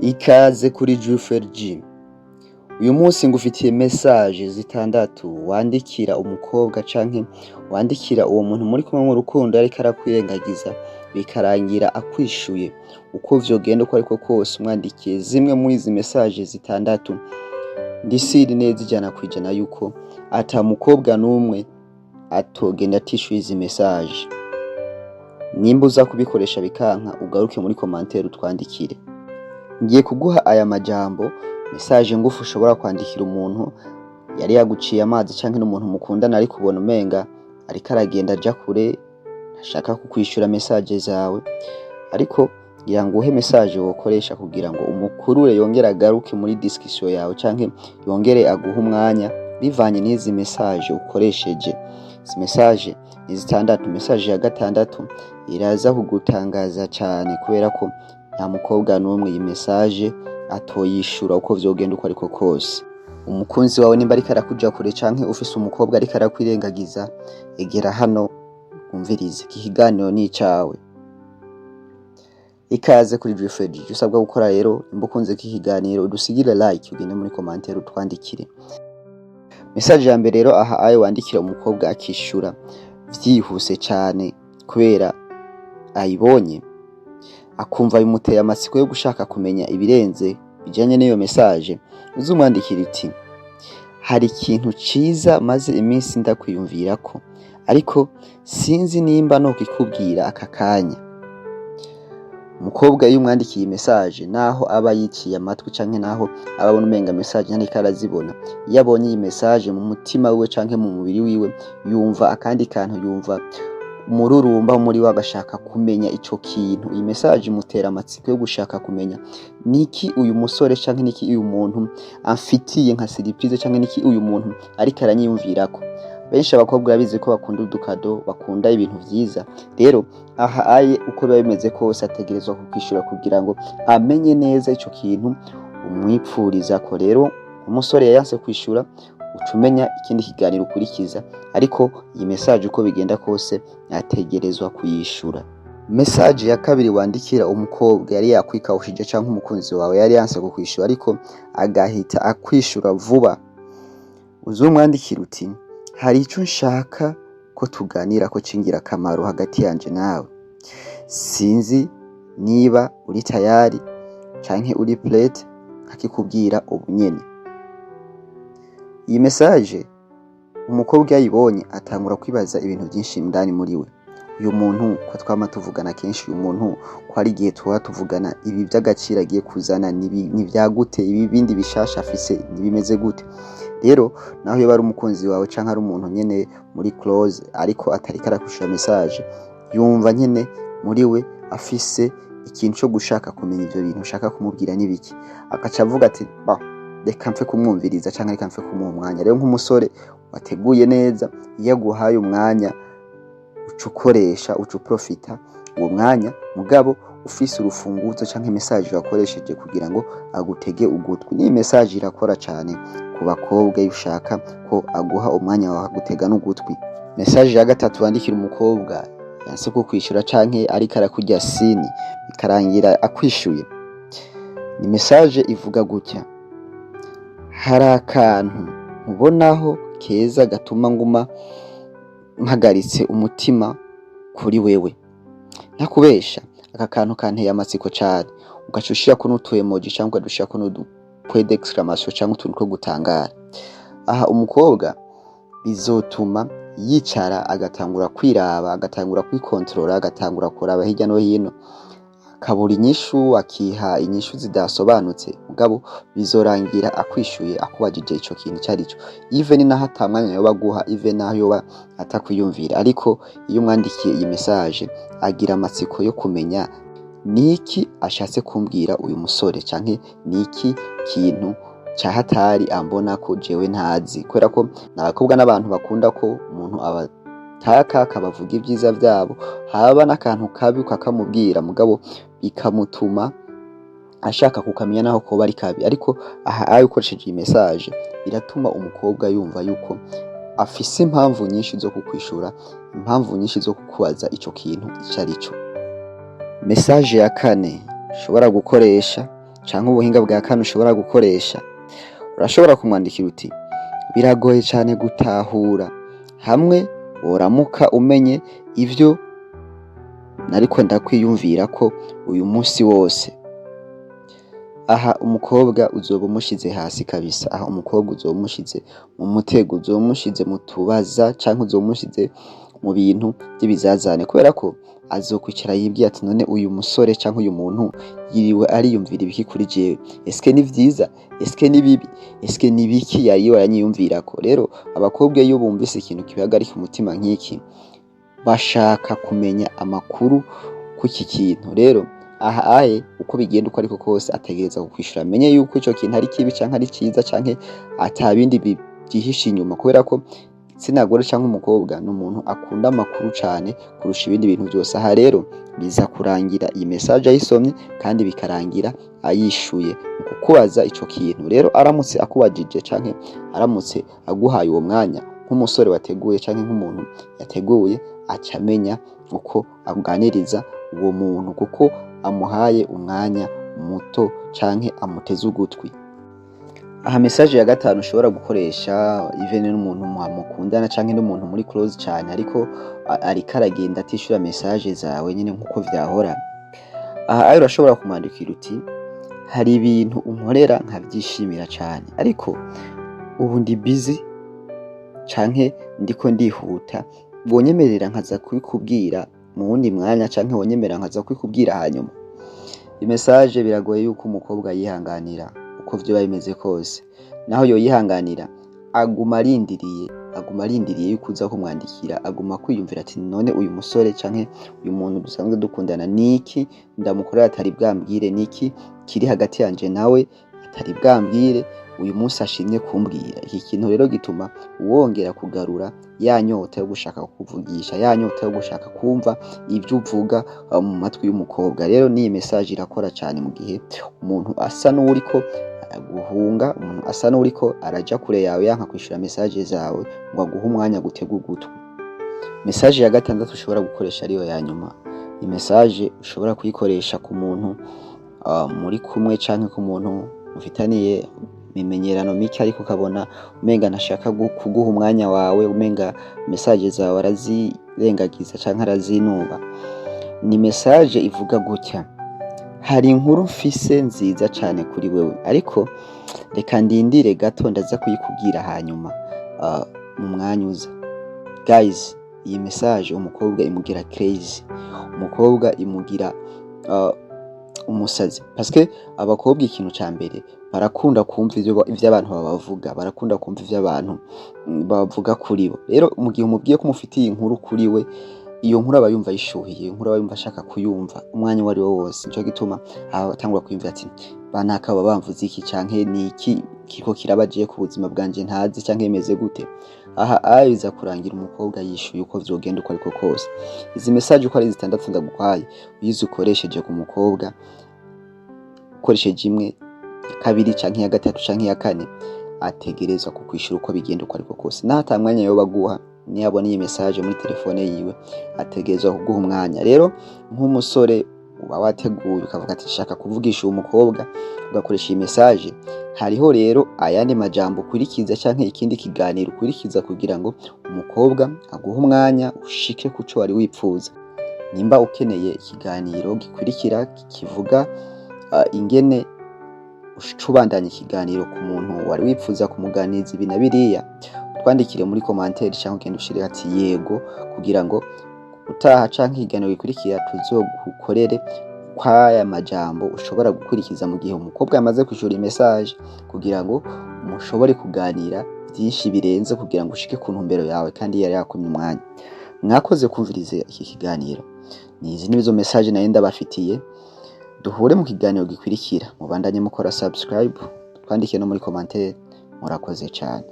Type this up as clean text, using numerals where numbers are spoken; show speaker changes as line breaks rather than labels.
Ikaze kuri Juferg. Uyu munsi ngufitiye message zitandatu wandikira umukobwa canke wandikira uwo muntu muri kumwe mu rukundo ariko arakwirengagiza bikarangira akwishuye. Uko vyogenda uko ariko kose umwandikiye zimwe muri izi message zitandatu, ndisiri neza ijana kwijana yuko ata mukobwa n'umwe atogenda atishuye izi message. Nimba uza kubikoresha bikanka ugaruke muri commentaire utwandikire. Ngiye kuguha aya majambo message ngufu ushobora kwandikira umuntu yari yaguciye amazi canke n'umuntu mukundana ari kubona umenga ariko aragenda aja kure, ashaka kukwishura message zawe, ariko ngira ngo uhe message wokoresha kugira ngo umukurure yongere agaruke muri discussion yawe canke yongere aguha umwanya bivanye n'izi message ukoresheje. Izi message ni zitandatu. Message ya gatandatu iraza kugutangaza cyane kubera ko nta mukobwa n'umwe iyi message atoyishura uko vyogenda uko ariko kose. Umukunzi wawe nimba ariko arakuja kure canke ufise umukobwa ariko arakwirengagiza, egera hano umvirize iki kiganiro ni icawe. Ikaze kuri Juferg. Usabwa gukora rero nimba ukunze iki kiganiro udusigire like ugende muri commentaire utwandikire. Message ya mbere rero aha ayo wandikira umukobwa akishura vyihuse cyane kubera ayibonye akumva bimuteye amatsiko yo gushaka kumenya ibirenze bijanye n'iyo message. Uzumwandikira iti: hari ikintu ciza maze iminsi ndakwiyumvirako ariko sinzi nimba no kikubwira aka kanya. Umukobwa iyo umwandikiye message naho aba yiciye amatwi canke naho ababona umenga message ntariko arazibona, iyo abonye iyi message mu mutima wiwe canke mu mubiri wiwe yumva akandi kantu, yumva umururumba muri we agashaka kumenya ico kintu. Iyi message imutera amatsiko yo gushaka kumenya niki uyu musore canke niki uyu muntu amfitiye nka surprise canke niki uyu muntu ariko aranyiyumvirako. Benshi abakobwa babizi ko bakunda udukado, bakunda ibintu vyiza. Rero aha aye uko biba bimeze kose ategerezwa kukwishura kugira ngo amenye neza ico kintu umwipfuriza ko. Rero umusore yayanse kwishura ucumenya ikindi kiganiro ukurikiza, ariko iyi message uko bigenda kose ategerezwa kuyishura. Message ya kabiri wandikira umukobwa yari yakwikawushije canke umukunzi wawe yari yanse kukwishura ariko agahita akwishura vuba. Uzumwandikira uti: hari ico nshaka ko tuganira ko cingira akamaro hagati yanje nawe, sinzi niba uri tayari canke uri prête akikubwira ubunyene. Iyi message umukobwa yayibonye atangura kwibaza ibintu byinshi indani muri we. Uyu muntu ko twama tuvugana kenshi, uyu muntu ko ari gihe tuba tuvugana, ibi by'agaciro agiye kuzana ni vyagute, ibi bindi bishasha afise bimeze gute. Rero naho iyo bari umukunzi wawe canke ari umuntu nyene muri close ariko atariko arakushura message, yumva nyene muri we afise ikintu cyo gushaka kumenya ivyo bintu ushaka kumubwira nibiki, akaca avuga ati reka mfe kumwumviriza canke reka mfe kumuha umwanya. Rero nk'umusore wateguye neza, iyo aguhaye umwanya ucukoresha ucuprofita uwo mwanya, mugabo ufise urufunguzo canke message wakoresheje kugira ngo agutege ugutwi. Ni message irakora cyane ku bakobwa ushaka ko aguha umwanya wa gutega n'ugutwi. Message ya gatatu wandikira umukobwa yanse kukwishura canke ariko arakurya sini bikarangira akwishuye, ni message ivuga gutya: hari akantu mubonaho keza gatuma nguma mpagaritse umutima kuri wewe, ntakubesha aka kantu kanteye amatsiko cyane. Ugacushira ko n'utu emoji cyangwa ugadushira ko n'udu point d'exclamation cyangwa utuntu two gutangara. Aha umukobwa bizotuma yicara agatangura kwiraba, agatangura kwikontrola, agatangura kuraba hirya no hino, akabura inyishu, akiha inyishu zidasobanutse, mugabo bizorangira akwishuye akubajije ico kintu cyari cyo. Even naho atamwanya yo baguha, even naho yoba atakwiyumvira, ariko iyo umwandikiye iyi message agira amatsiko yo kumenya niki ashatse kumbwira uyu musore canke niki kintu cyahatari ambona ko jewe ntazi. Kubera ko nabakobwa n'abantu bakunda ko umuntu abataka akabavuga ibyiza vyabo, haba n'akantu kabi kakamubwira mugabo bikamutuma ashaka kukamenya naho ko bari kabi. Ariko aha ayo ukoresheje iyi message biratuma umukobwa yumva yuko afise impamvu nyinshi zo kukwishura, impamvu nyinshi zo kukubaza ico kintu icari cyo. Message ya kane ushobora gukoresha canke ubuhinga bwa kane ushobora gukoresha, urashobora kumwandikira uti biragoye cane gutahura hamwe woramuka umenye ivyo nariko ndakwiyumvirako uyu munsi wose. Aha umukobwa uzoba umushize hasi kabisa, aha umukobwa uzoba umushize mu mutego, uzoba umushize mu tubaza canke uzoba umushize mu bintu vy'ibizazane, kubera ko azokwicara yibwira ati none uyu musore canke uyu muntu yiriwe ariyumvira ibiki kuri jewe, eske ni vyiza, eske ni bibi, eske ni biki yariwe aranyiyumvirako. Rero abakobwa iyo bumvise ikintu kibahagarika umutima nk'iki, bashaka kumenya amakuru kuki kintu. Rero aha uko bigenda uko ariko kose ategereza kukwishura, amenye yuko ico kintu ari kibi canke ari ciza canke ata bindi byihishe inyuma, kubera ko igitsina gore canke umukobwa ni umuntu akunda amakuru cane kurusha ibindi bintu byose. Aha rero biza kurangira iyi message ayisomye kandi bikarangira ayishuye mu kukubaza ico kintu. Rero aramutse akubajije canke aramutse aguhaye uwo mwanya nk'umusore wateguye canke nk'umuntu yateguye, aca amenya uko aganiriza uwo muntu kuko amuhaye umwanya muto canke amuteze ugutwi. Aha message ya gatanu ushobora gukoresha even n'umuntu mukundana canke n'umuntu muri close cane ariko ariko aragenda atishura message zawe nyine nkuko vyahora. Aha urashobora kumwandikira uti hari ibintu unkorera nkavyishimira cane, ariko ubu ndi busy canke ndiko ndihuta, bonyemerera nkaza kubikubwira mu wundi mwanya canke wonyemerera nkaza kubikubwira hanyuma. Imessage biragoye yuko umukobwa yihanganira uko vyoba bimeze kose, naho yo yihanganira aguma arindiriye yuko uza kumwandikira, aguma kwiyumvira ati none uyu musore canke uyu muntu dusanzwe dukundana niki ndamukorera atari bwambwire, niki kiri hagati yanje nawe atari bwambwire uyu munsi ashimye kumbwira. Iki kintu rero gituma wongera kugarura ya nyota yo gushaka kukuvugisha, ya nyota yo gushaka kumva ivyo uvuga mu matwi y'umukobwa. Rero ni message irakora cyane mu gihe umuntu asa n'uriko guhunga, umuntu asa n'uriko araja kure yawe yanka kwishura message zawe ngo aguhe umwanya gutega ugutwi. Message ya gatandatu ushobora gukoresha ariyo ya nyuma, ni message ushobora kuyikoresha ku muntu muri kumwe canke ku muntu mufitaniye imimenyerano mike ariko ukabona umenga nashaka kuguha umwanya wawe, umenga message zawe arazirengagiza canke arazinuba. Ni message ivuga gutya: hari inkuru mfise nziza cane kuri wewe, ariko reka ndindire gato ndaza kuyikubwira hanyuma mu mwanya uza. Guys, iyi message umukobwa imugira crazy, umukobwa imugira umusazi, parce que abakobwa ikintu ca mbere barakunda kumva ivyo abantu babavuga, barakunda kumva ivyo abantu bavuga kuri bo. Rero mu gihe umubwiye ko umufitiye inkuru kuri we, iyo nkuru aba yumva yishuhiye, inkuru aba yumva ashaka kuyumva umwanya wari wo wose. Nico gituma atangura kwiyumvira ati banaka baba bamvuze iki canke niki kiko kirabagiye ku buzima bwanje ntazi canke bimeze gute. Aha biza kurangira umukobwa yishuye uko vyogenda uko ariko kose. Izi message uko ari zitandatu ndaguhaye, uyize ukoresheje ku mukobwa, ukoresheje imwe, kabiri canke ya gatatu canke ya kane, ategerezwa kukwishura uko bigenda uko ariko kose. Nata mwanya yo baguha niyabona iyi message muri telefone yiwe, ategerezwa kuguha umwanya. Rero nk'umusore uba wateguye ukavuga ati shaka kuvugisha uwo mukobwa, ugakoresha iyi message, hariho rero ayandi majambo ukurikiza canke ikindi kiganiro ukurikiza kugira ngo umukobwa aguhe umwanya ushike kuco wari wipfuza. Nimba ukeneye ikiganiro gikurikira kivuga ingene ucubandanya ikiganiro ku muntu wari wipfuza kumuganiza ibi na biriya, twandikire muri commentaire cyangwa ugende ushire ati yego, kugira ngo utaha canke ikiganiro gikurikira tuzogukorere kwaya majambo ushobora gukurikiza mu gihe umukobwa yamaze kwishura message, kugira ngo mushobore kuganira byinshi birenze kugira ngo ushike ku ntumbero yawe kandi yari yakumye umwanya. Mwakoze kumviriza iki kiganiro. Nizi nizo message nayo ndabafitiye. Duhure mu kiganiro gikurikira, mubandanye mukora subscribe, twandike no muri commentaire. Murakoze cyane.